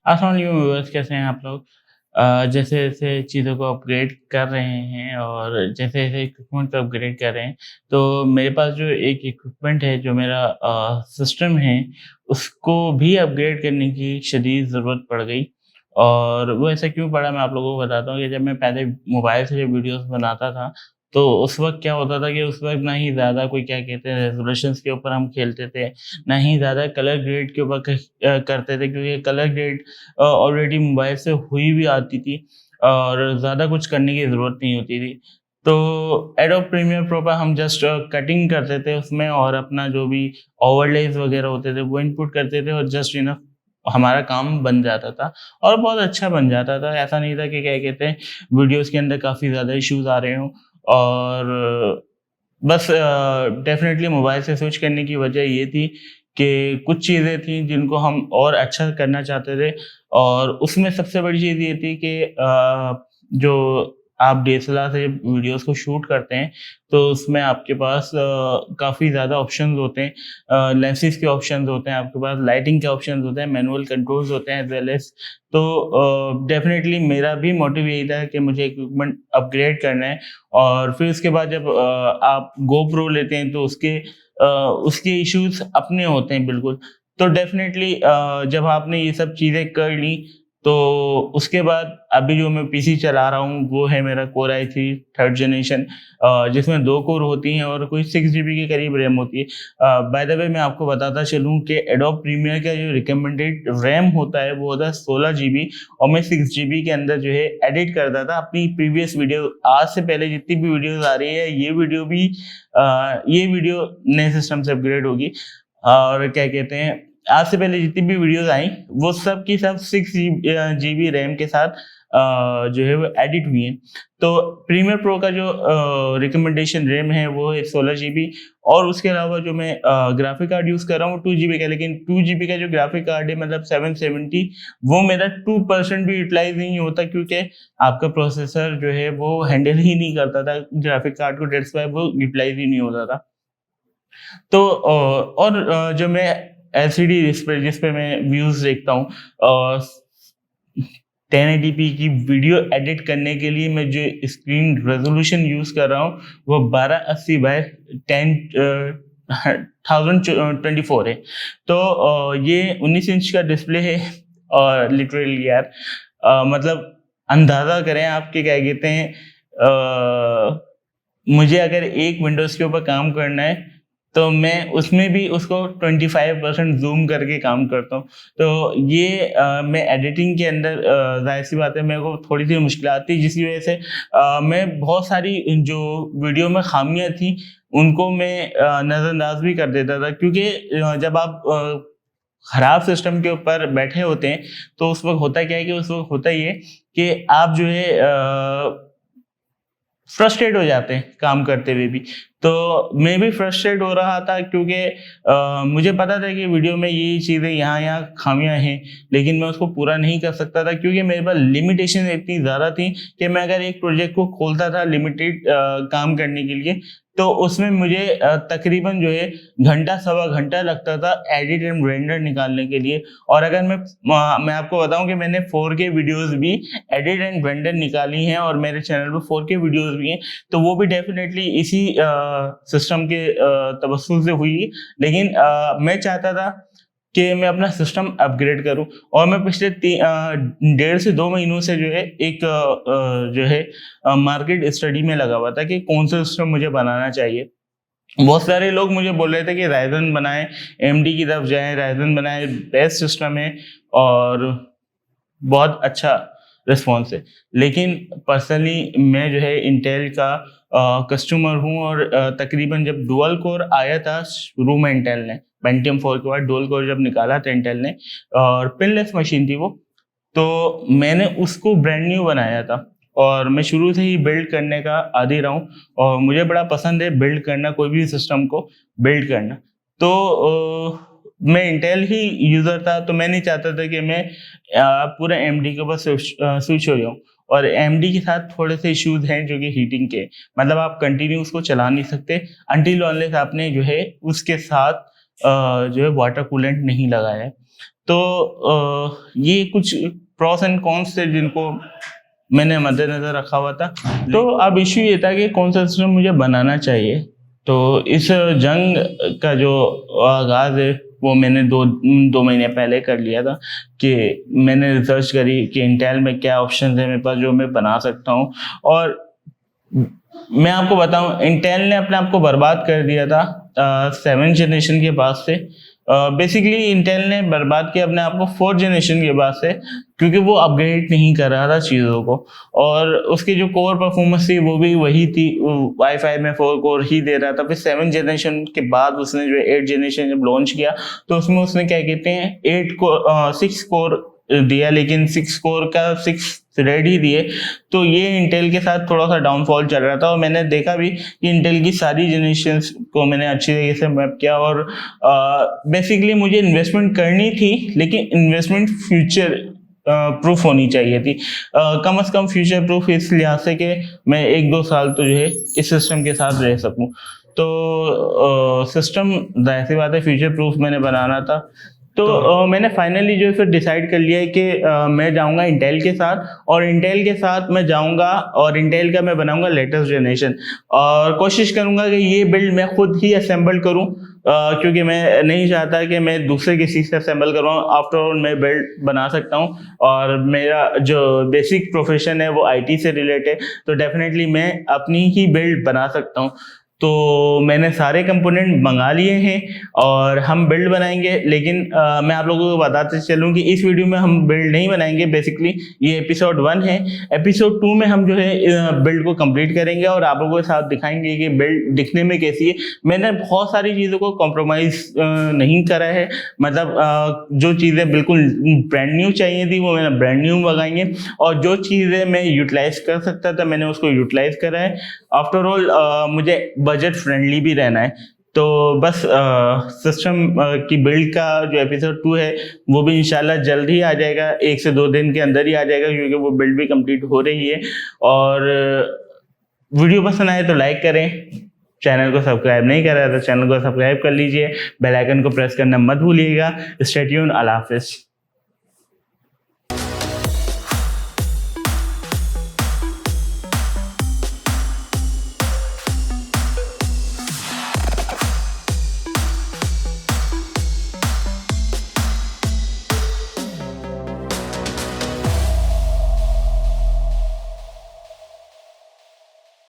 अस्सलाम वालेकुम व्यूअर्स, कैसे हैं आप लोग? जैसे-जैसे चीज़ों को अपग्रेड कर रहे हैं और जैसे-जैसे इक्विपमेंट को अपग्रेड कर रहे हैं, तो मेरे पास जो एक इक्विपमेंट है, जो मेरा सिस्टम है, उसको भी अपग्रेड करने की शदीद ज़रूरत पड़ गई। और वो ऐसा क्यों पड़ा, मैं आप लोगों को बताता हूँ कि जब मैं पहले मोबाइल से जब वीडियोज़ बनाता था, तो उस वक़्त क्या होता था कि उस वक़्त ना ही ज़्यादा कोई क्या कहते हैं रेज़ोल्यूशंस के ऊपर हम खेलते थे, ना ही ज़्यादा कलर ग्रेड के ऊपर करते थे, क्योंकि कलर ग्रेड ऑलरेडी मोबाइल से हुई भी आती थी और ज़्यादा कुछ करने की ज़रूरत नहीं होती थी। तो एडोब प्रीमियर प्रो पे हम जस्ट कटिंग करते थे उसमें और अपना जो भी ओवरलेज़ वगैरह होते थे वो इनपुट करते थे और जस्ट इनफ हमारा काम बन जाता था और बहुत अच्छा बन जाता था। ऐसा नहीं था कि क्या कहते हैं वीडियोज़ के अंदर काफ़ी ज़्यादा इश्यूज़ आ रहे हों और बस डेफ़िनेटली मोबाइल से स्विच करने की वजह ये थी कि कुछ चीज़ें थी जिनको हम और अच्छा करना चाहते थे और उसमें सबसे बड़ी चीज़ ये थी कि जो आप डीएसएलआर से वीडियोज़ को शूट करते हैं, तो उसमें आपके पास काफ़ी ज़्यादा ऑप्शंस होते हैं। लेंसेज़ के ऑप्शंस होते हैं, आपके पास लाइटिंग के ऑप्शंस होते हैं, मैनुअल कंट्रोल्स होते हैं एज़ वेल एज़। तो डेफ़िनेटली मेरा भी मोटिव यही था कि मुझे इक्विपमेंट अपग्रेड करना है और फिर उसके बाद जब आप गोप्रो लेते हैं तो उसके इश्यूज़ अपने होते हैं बिल्कुल। तो डेफ़िनेटली जब आपने ये सब चीज़ें कर ली, तो उसके बाद अभी जो मैं पीसी चला रहा हूँ वो है मेरा कोर i3 3rd जनरेशन, जिसमें 2 कोर होती हैं और कोई 6 जीबी के करीब रैम होती है। बाय द वे मैं आपको बताता चलूँ कि एडोब प्रीमियर का जो रिकमेंडेड रैम होता है वो होता है 16 जीबी और मैं 6 जीबी के अंदर जो है एडिट करता था अपनी प्रीवियस वीडियो। आज से पहले जितनी भी वीडियोज़ आ रही है ये वीडियो नए सिस्टम से अपग्रेड होगी और क्या कहते हैं आज से पहले जितनी भी वीडियोज़ आई वो सब की सब 6 जीबी रैम के साथ जो है वो एडिट हुई हैं। तो प्रीमियर प्रो का जो रिकमेंडेशन रैम है वो है 16 जीबी और उसके अलावा जो मैं ग्राफिक कार्ड यूज़ कर रहा हूँ 2 जीबी का, लेकिन 2 जीबी का जो ग्राफिक कार्ड है मतलब 770 वो मेरा 2% भी यूटिलाइज़ नहीं होता, क्योंकि आपका प्रोसेसर जो है वो हैंडल ही नहीं करता था ग्राफिक कार्ड को, दैट्स व्हाई वो यूटिलाइज़ ही नहीं होता था। तो जो मैं एलसीडी जिस पे मैं व्यूज़ देखता हूँ, 1080p की वीडियो एडिट करने के लिए मैं जो स्क्रीन रेज़ोल्यूशन यूज़ कर रहा हूँ वो 1280 बाय 1024 है। तो ये 19 इंच का डिस्प्ले है और लिटरली यार मतलब अंदाज़ा करें आप कि क्या कहते हैं, मुझे अगर एक विंडोज़ के ऊपर काम करना है तो मैं उसमें भी उसको 25% ज़ूम करके काम करता हूँ। तो ये मैं एडिटिंग के अंदर ज़ाहिर-सी बात है मेरे को थोड़ी-सी मुश्किलात थी, जिसकी वज़ह से मैं बहुत सारी जो वीडियो में ख़ामियाँ थी उनको मैं नज़रअंदाज़ भी कर देता था, क्योंकि जब आप खराब सिस्टम के ऊपर बैठे होते हैं तो उस वक़्त होता क्या है कि उस वक़्त होता ये है कि आप जो है फ्रस्ट्रेट हो जाते हैं काम करते हुए भी। तो मैं भी फ्रस्ट्रेट हो रहा था, क्योंकि मुझे पता था कि वीडियो में ये चीज़ें यहाँ-यहाँ खामियाँ हैं, लेकिन मैं उसको पूरा नहीं कर सकता था क्योंकि मेरे पास लिमिटेशन इतनी ज़्यादा थी कि मैं अगर एक प्रोजेक्ट को खोलता था लिमिटेड काम करने के लिए, तो उसमें मुझे तकरीबन जो है घंटा सवा घंटा लगता था एडिट एंड रेंडर निकालने के लिए। और अगर मैं आपको बताऊँ कि मैंने 4K वीडियोज़ भी एडिट एंड रेंडर निकाली हैं और मेरे चैनल पे 4K वीडियोज़ भी हैं, तो वो भी डेफ़िनेटली इसी सिस्टम के तवस्सुल से हुई। लेकिन मैं चाहता था कि मैं अपना सिस्टम अपग्रेड करूँ और मैं पिछले 1.5 से 2 महीनों से जो है एक जो है मार्केट स्टडी में लगा हुआ था कि कौन-सा सिस्टम मुझे बनाना चाहिए। बहुत सारे लोग मुझे बोल रहे थे कि राइज़न बनाएँ, एएमडी की तरफ जाएँ, राइज़न बनाएँ, बेस्ट सिस्टम है और बहुत अच्छा रिस्पॉन्स है। लेकिन पर्सनली मैं जो है इंटेल का कस्टमर हूँ और तकरीबन जब डुअल कोर आया था शुरू में इंटेल ने, पेंटियम 4 के बाद डुअल कोर जब निकाला था इंटेल ने और पिनलेस मशीन थी वो, तो मैंने उसको ब्रांड न्यू बनाया था और मैं शुरू से ही बिल्ड करने का आदी रहा हूँ और मुझे बड़ा पसंद है बिल्ड करना, कोई भी सिस्टम को बिल्ड करना। तो मैं इंटेल ही यूज़र था, तो मैं नहीं चाहता था कि मैं पूरा एएमडी के ऊपर स्विच हो जाऊँ और एएमडी के साथ थोड़े से इश्यूज़ हैं जो कि हीटिंग के, मतलब आप कंटिन्यू उसको चला नहीं सकते अनटिल अनलेस आपने जो है उसके साथ जो है वाटर कूलेंट नहीं लगाया है। तो तो ये कुछ प्रॉस एंड कॉन्स थे जिनको मैंने मद्देनजर रखा हुआ था। तो अब इश्यू ये था कि कौन सा सिस्टम मुझे बनाना चाहिए। तो इस जंग का जो आगाज़ है वो मैंने दो महीने पहले कर लिया था कि मैंने रिसर्च करी कि इंटेल में क्या ऑप्शन है मेरे पास जो मैं बना सकता हूँ। और मैं आपको बताऊं, इंटेल ने अपने आप को बर्बाद कर दिया था 7th जनरेशन के बाद से। बेसिकली इंटेल ने बर्बाद किया अपने आप को 4th जनरेशन के बाद से, क्योंकि वो अपग्रेड नहीं कर रहा था चीज़ों को, और उसकी जो कोर परफॉर्मेंस थी वो भी वही थी, वाईफाई में 4 कोर ही दे रहा था। फिर 7th जनरेशन के बाद उसने जो 8th जनरेशन जब लॉन्च किया तो उसमें उसने क्या कहते हैं 6 कोर दिया, लेकिन 6 कोर का 6 थ्रेड ही दिए। तो ये इंटेल के साथ थोड़ा सा डाउनफॉल चल रहा था, और मैंने देखा भी कि इंटेल की सारी जनरेशंस को मैंने अच्छी तरीके से मैप किया। और बेसिकली मुझे इन्वेस्टमेंट करनी थी, लेकिन इन्वेस्टमेंट फ्यूचर प्रूफ होनी चाहिए थी, कम से कम फ्यूचर प्रूफ इस लिहाज से कि मैं 1-2 साल तो जो है इस सिस्टम के साथ रह सकूं। तो सिस्टम जाहिर सी बात है फ्यूचर प्रूफ मैंने बनाना था। तो मैंने फाइनली जो है फिर डिसाइड कर लिया है कि मैं जाऊंगा इंटेल के साथ, और इंटेल के साथ मैं जाऊंगा और इंटेल का मैं बनाऊंगा लेटेस्ट जनरेशन, और कोशिश करूंगा कि ये बिल्ड मैं खुद ही असेंबल करूं, क्योंकि मैं नहीं चाहता कि मैं दूसरे किसी से असेंबल करवाऊं। आफ्टर ऑल मैं बिल्ड बना सकता हूं, और मेरा जो बेसिक प्रोफेशन है वो आईटी से रिलेटेड, तो डेफिनेटली मैं अपनी ही बिल्ड बना सकता हूं। तो मैंने सारे कंपोनेंट मंगा लिए हैं और हम बिल्ड बनाएंगे। लेकिन मैं आप लोगों को बताते चलूं कि इस वीडियो में हम बिल्ड नहीं बनाएंगे। बेसिकली ये एपिसोड 1 है। एपिसोड 2 में हम जो है बिल्ड को कंप्लीट करेंगे और आप लोगों के साथ दिखाएंगे कि बिल्ड दिखने में कैसी है। मैंने बहुत सारी चीज़ों को कॉम्प्रोमाइज़ नहीं करा है, मतलब जो चीज़ें बिल्कुल ब्रांड न्यू चाहिए थी वो मैंने ब्रांड न्यू मंगाई हैं, और जो चीज़ें मैं यूटिलाइज कर सकता था मैंने उसको यूटिलाइज करा है। आफ्टर ऑल मुझे बजट फ्रेंडली भी रहना है। तो बस सिस्टम की बिल्ड का जो एपिसोड 2 है वो भी इंशाल्लाह जल्द ही आ जाएगा, 1 से 2 दिन के अंदर ही आ जाएगा, क्योंकि वो बिल्ड भी कंप्लीट हो रही है। और वीडियो पसंद आए तो लाइक करें, चैनल को सब्सक्राइब नहीं कर रहा तो चैनल को सब्सक्राइब कर लीजिए, बेल आइकन को प्रेस करना मत भूलिएगा। स्टे ट्यून्ड, अल्लाह हाफिज़।